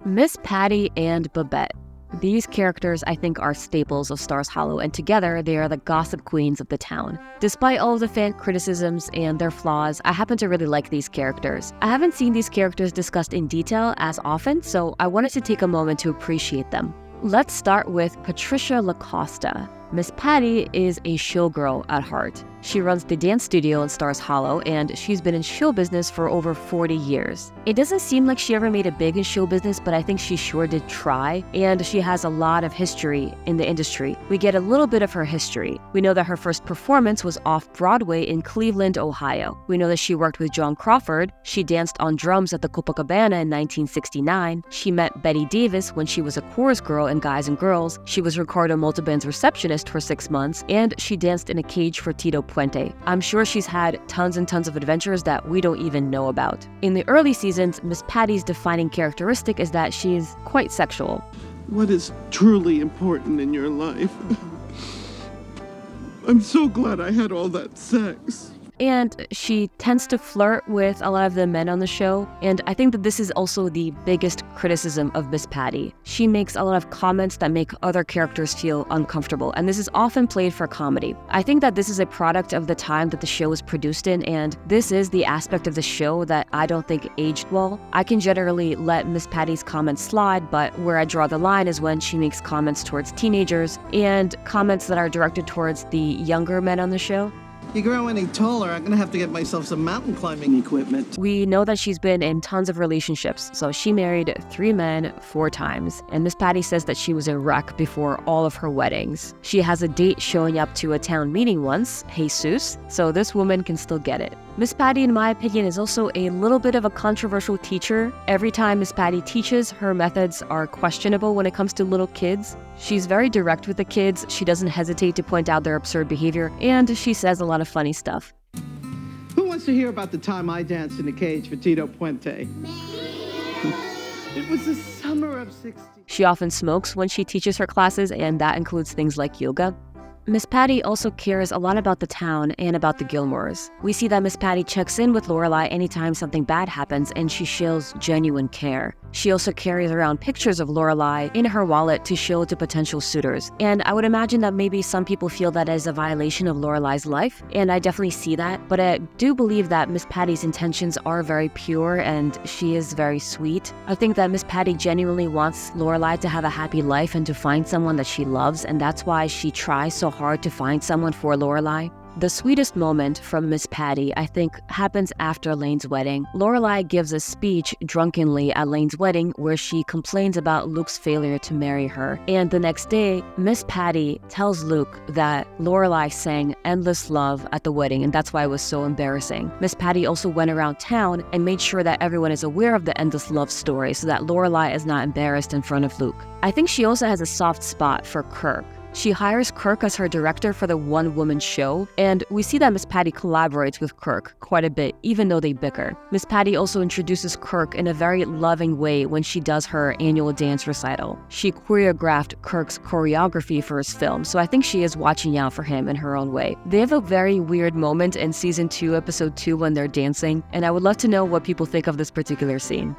Miss Patty and Babette. These characters, I think, are staples of Stars Hollow, and together they are the gossip queens of the town. Despite all of the fan criticisms and their flaws, I happen to really like these characters. I haven't seen these characters discussed in detail as often, so I wanted to take a moment to appreciate them. Let's start with Patricia LaCosta. Miss Patty is a showgirl at heart. She runs the dance studio in Stars Hollow, and she's been in show business for over 40 years. It doesn't seem like she ever made it big in show business, but I think she sure did try, and she has a lot of history in the industry. We get a little bit of her history. We know that her first performance was off-Broadway in Cleveland, Ohio. We know that she worked with John Crawford. She danced on drums at the Copacabana in 1969. She met Betty Davis when she was a chorus girl in Guys and Girls. She was Ricardo Montalban's receptionist for 6 months, and she danced in a cage for Tito Puente. I'm sure she's had tons and tons of adventures that we don't even know about. In the early seasons, Miss Patty's defining characteristic is that she's quite sexual. What is truly important in your life? I'm so glad I had all that sex. And she tends to flirt with a lot of the men on the show, and I think that this is also the biggest criticism of Miss Patty. She makes a lot of comments that make other characters feel uncomfortable, and this is often played for comedy. I think that this is a product of the time that the show was produced in, and this is the aspect of the show that I don't think aged well. I can generally let Miss Patty's comments slide, but where I draw the line is when she makes comments towards teenagers and comments that are directed towards the younger men on the show. You grow any taller, I'm gonna have to get myself some mountain climbing equipment. We know that she's been in tons of relationships, so she married 3 men 4 times, and Miss Patty says that she was a wreck before all of her weddings. She has a date showing up to a town meeting once, Jesus, so this woman can still get it. Miss Patty, in my opinion, is also a little bit of a controversial teacher. Every time Miss Patty teaches, her methods are questionable when it comes to little kids. She's very direct with the kids, she doesn't hesitate to point out their absurd behavior, and she says a lot of funny stuff. Who wants to hear about the time I danced in a cage for Tito Puente? It was the summer of '60. She often smokes when she teaches her classes, and that includes things like yoga. Miss Patty also cares a lot about the town and about the Gilmores. We see that Miss Patty checks in with Lorelai anytime something bad happens, and she shows genuine care. She also carries around pictures of Lorelai in her wallet to show to potential suitors. And I would imagine that maybe some people feel that is a violation of Lorelai's life, and I definitely see that. But I do believe that Miss Patty's intentions are very pure and she is very sweet. I think that Miss Patty genuinely wants Lorelai to have a happy life and to find someone that she loves, and that's why she tries so hard to find someone for Lorelai. The sweetest moment from Miss Patty, I think, happens after Lane's wedding. Lorelai gives a speech drunkenly at Lane's wedding where she complains about Luke's failure to marry her. And the next day, Miss Patty tells Luke that Lorelai sang Endless Love at the wedding, and that's why it was so embarrassing. Miss Patty also went around town and made sure that everyone is aware of the Endless Love story so that Lorelai is not embarrassed in front of Luke. I think she also has a soft spot for Kirk. She hires Kirk as her director for the one-woman show, and we see that Miss Patty collaborates with Kirk quite a bit, even though they bicker. Miss Patty also introduces Kirk in a very loving way when she does her annual dance recital. She choreographed Kirk's choreography for his film, so I think she is watching out for him in her own way. They have a very weird moment in Season 2, Episode 2 when they're dancing, and I would love to know what people think of this particular scene.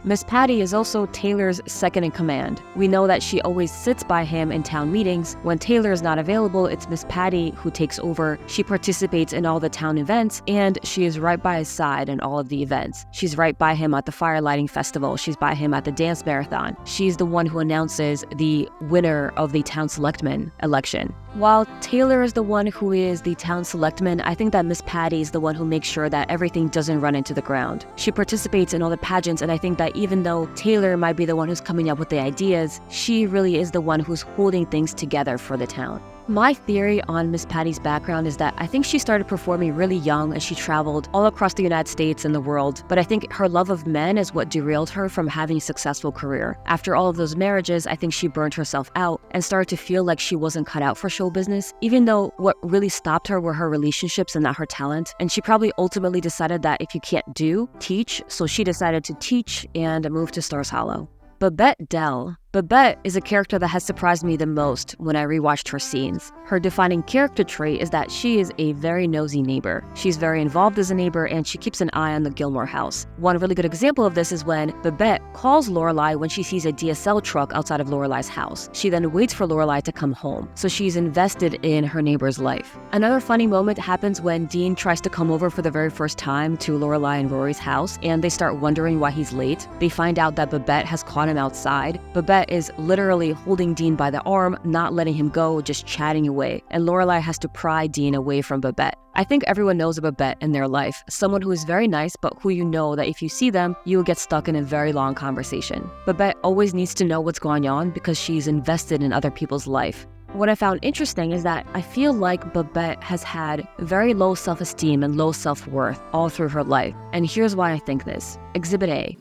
Miss Patty is also Taylor's second-in-command. We know that she always sits by him in town meetings. When Taylor is not available, it's Miss Patty who takes over. She participates in all the town events, and she is right by his side in all of the events. She's right by him at the fire lighting festival. She's by him at the dance marathon. She's the one who announces the winner of the town selectman election. While Taylor is the one who is the town selectman, I think that Miss Patty is the one who makes sure that everything doesn't run into the ground. She participates in all the pageants, and I think that even though Taylor might be the one who's coming up with the ideas, she really is the one who's holding things together for the town. My theory on Miss Patty's background is that I think she started performing really young as she traveled all across the United States and the world, but I think her love of men is what derailed her from having a successful career. After all of those marriages, I think she burned herself out and started to feel like she wasn't cut out for show business, even though what really stopped her were her relationships and not her talent. And she probably ultimately decided that if you can't do, teach, so she decided to teach and move to Stars Hollow. Babette Dell. Babette is a character that has surprised me the most when I rewatched her scenes. Her defining character trait is that she is a very nosy neighbor. She's very involved as a neighbor and she keeps an eye on the Gilmore house. One really good example of this is when Babette calls Lorelai when she sees a DSL truck outside of Lorelai's house. She then waits for Lorelai to come home, so she's invested in her neighbor's life. Another funny moment happens when Dean tries to come over for the very first time to Lorelai and Rory's house, and they start wondering why he's late. They find out that Babette has caught him outside. Babette is literally holding Dean by the arm, not letting him go, just chatting away, and Lorelai has to pry Dean away from Babette. I think everyone knows a Babette in their life, someone who is very nice but who you know that if you see them, you will get stuck in a very long conversation. Babette always needs to know what's going on because she's invested in other people's life. What I found interesting is that I feel like Babette has had very low self-esteem and low self-worth all through her life, and here's why I think this. Exhibit A.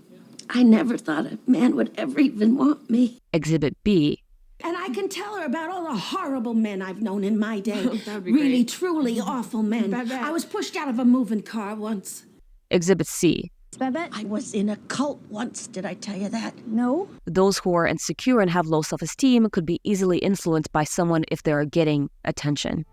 I never thought a man would ever even want me. Exhibit B. And I can tell her about all the horrible men I've known in my day. That'd be really, great. truly awful men. Babette. I was pushed out of a moving car once. Exhibit C. Babette? I was in a cult once, did I tell you that? No. Those who are insecure and have low self-esteem could be easily influenced by someone if they are getting attention.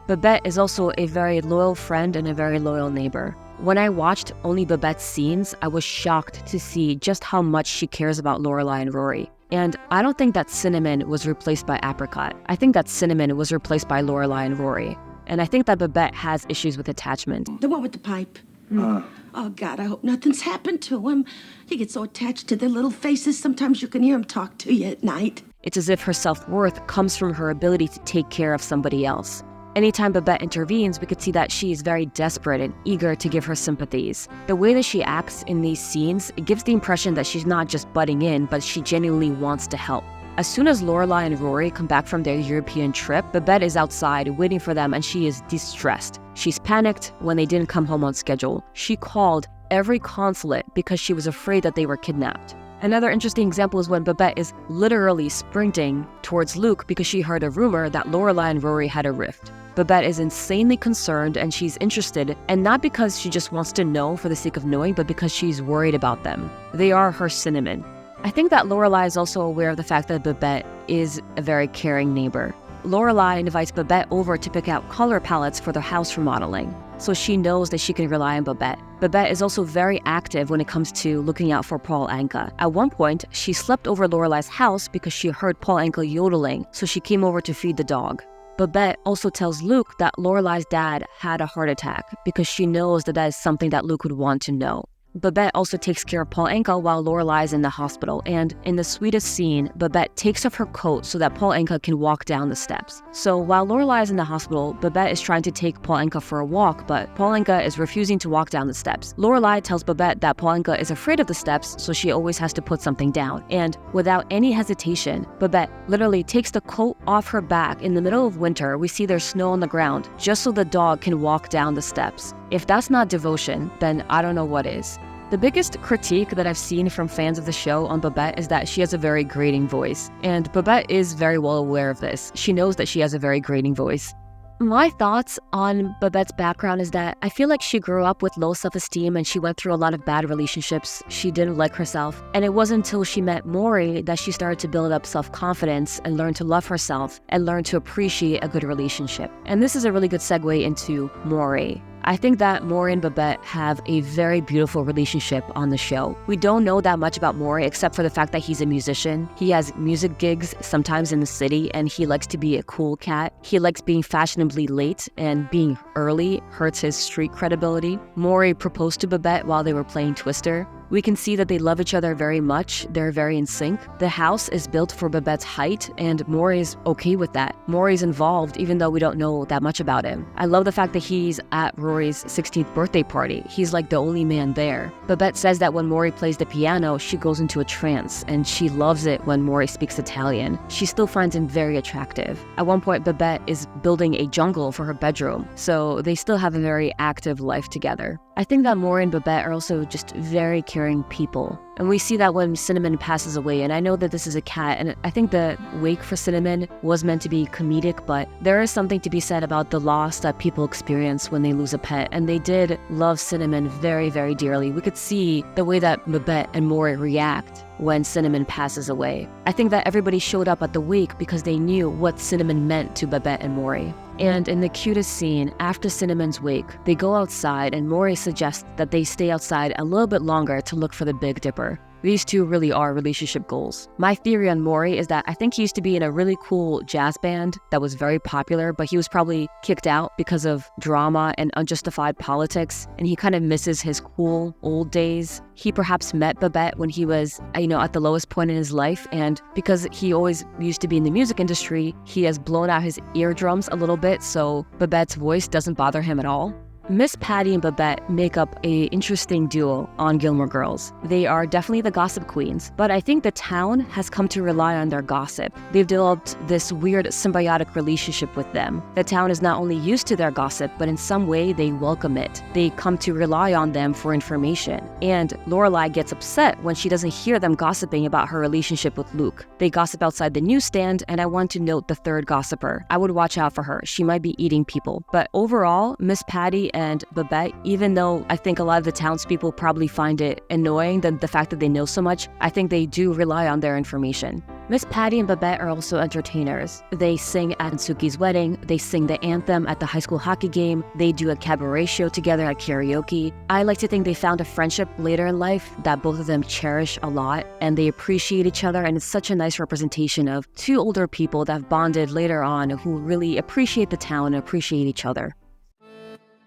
Babette is also a very loyal friend and a very loyal neighbor. When I watched only Babette's scenes, I was shocked to see just how much she cares about Lorelai and Rory. And I don't think that Cinnamon was replaced by Apricot. I think that Cinnamon was replaced by Lorelai and Rory. And I think that Babette has issues with attachment. The one with the pipe. Oh, God, I hope nothing's happened to him. He gets so attached to their little faces, sometimes you can hear him talk to you at night. It's as if her self-worth comes from her ability to take care of somebody else. Anytime Babette intervenes, we could see that she is very desperate and eager to give her sympathies. The way that she acts in these scenes, it gives the impression that she's not just butting in, but she genuinely wants to help. As soon as Lorelai and Rory come back from their European trip, Babette is outside waiting for them and she is distressed. She's panicked when they didn't come home on schedule. She called every consulate because she was afraid that they were kidnapped. Another interesting example is when Babette is literally sprinting towards Luke because she heard a rumor that Lorelai and Rory had a rift. Babette is insanely concerned and she's interested, and not because she just wants to know for the sake of knowing, but because she's worried about them. They are her Cinnamon. I think that Lorelai is also aware of the fact that Babette is a very caring neighbor. Lorelai invites Babette over to pick out color palettes for their house remodeling, so she knows that she can rely on Babette. Babette is also very active when it comes to looking out for Paul Anka. At one point, she slept over Lorelai's house because she heard Paul Anka yodeling, so she came over to feed the dog. Babette also tells Luke that Lorelai's dad had a heart attack because she knows that is something that Luke would want to know. Babette also takes care of Paul Anka while Lorelai is in the hospital, and in the sweetest scene, Babette takes off her coat so that Paul Anka can walk down the steps. So while Lorelai is in the hospital, Babette is trying to take Paul Anka for a walk, but Paul Anka is refusing to walk down the steps. Lorelai tells Babette that Paul Anka is afraid of the steps, so she always has to put something down. And without any hesitation, Babette literally takes the coat off her back. In the middle of winter, we see there's snow on the ground, just so the dog can walk down the steps. If that's not devotion, then I don't know what is. The biggest critique that I've seen from fans of the show on Babette is that she has a very grating voice. And Babette is very well aware of this. She knows that she has a very grating voice. My thoughts on Babette's background is that I feel like she grew up with low self-esteem and she went through a lot of bad relationships. She didn't like herself. And it wasn't until she met Mory that she started to build up self-confidence and learn to love herself and learn to appreciate a good relationship. And this is a really good segue into Mory. I think that Mory and Babette have a very beautiful relationship on the show. We don't know that much about Mory except for the fact that he's a musician. He has music gigs sometimes in the city and he likes to be a cool cat. He likes being fashionably late, and being early hurts his street credibility. Mory proposed to Babette while they were playing Twister. We can see that they love each other very much. They're very in sync. The house is built for Babette's height, and Mory's okay with that. Mory's involved, even though we don't know that much about him. I love the fact that he's at Rory's 16th birthday party. He's like the only man there. Babette says that when Mory plays the piano, she goes into a trance, and she loves it when Mory speaks Italian. She still finds him very attractive. At one point, Babette is building a jungle for her bedroom, so they still have a very active life together. I think that Mory and Babette are also just very caring people. And we see that when Cinnamon passes away, and I know that this is a cat, and I think the wake for Cinnamon was meant to be comedic, but there is something to be said about the loss that people experience when they lose a pet, and they did love Cinnamon very, very dearly. We could see the way that Babette and Mory react when Cinnamon passes away. I think that everybody showed up at the wake because they knew what Cinnamon meant to Babette and Mory. And in the cutest scene, after Cinnamon's wake, they go outside and Mory suggests that they stay outside a little bit longer to look for the Big Dipper. These two really are relationship goals. My theory on Mory is that I think he used to be in a really cool jazz band that was very popular, but he was probably kicked out because of drama and unjustified politics, and he kind of misses his cool old days. He perhaps met Babette when he was, at the lowest point in his life, and because he always used to be in the music industry, he has blown out his eardrums a little bit, so Babette's voice doesn't bother him at all. Miss Patty and Babette make up an interesting duo on Gilmore Girls. They are definitely the gossip queens, but I think the town has come to rely on their gossip. They've developed this weird symbiotic relationship with them. The town is not only used to their gossip, but in some way they welcome it. They come to rely on them for information. And Lorelai gets upset when she doesn't hear them gossiping about her relationship with Luke. They gossip outside the newsstand, and I want to note the third gossiper. I would watch out for her. She might be eating people. But overall, Miss Patty and Babette, even though I think a lot of the townspeople probably find it annoying, the fact that they know so much, I think they do rely on their information. Miss Patty and Babette are also entertainers. They sing at Suki's wedding, they sing the anthem at the high school hockey game, they do a cabaret show together at karaoke. I like to think they found a friendship later in life that both of them cherish a lot, and they appreciate each other, and it's such a nice representation of two older people that have bonded later on who really appreciate the town and appreciate each other.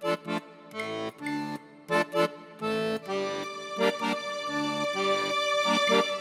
Thank you.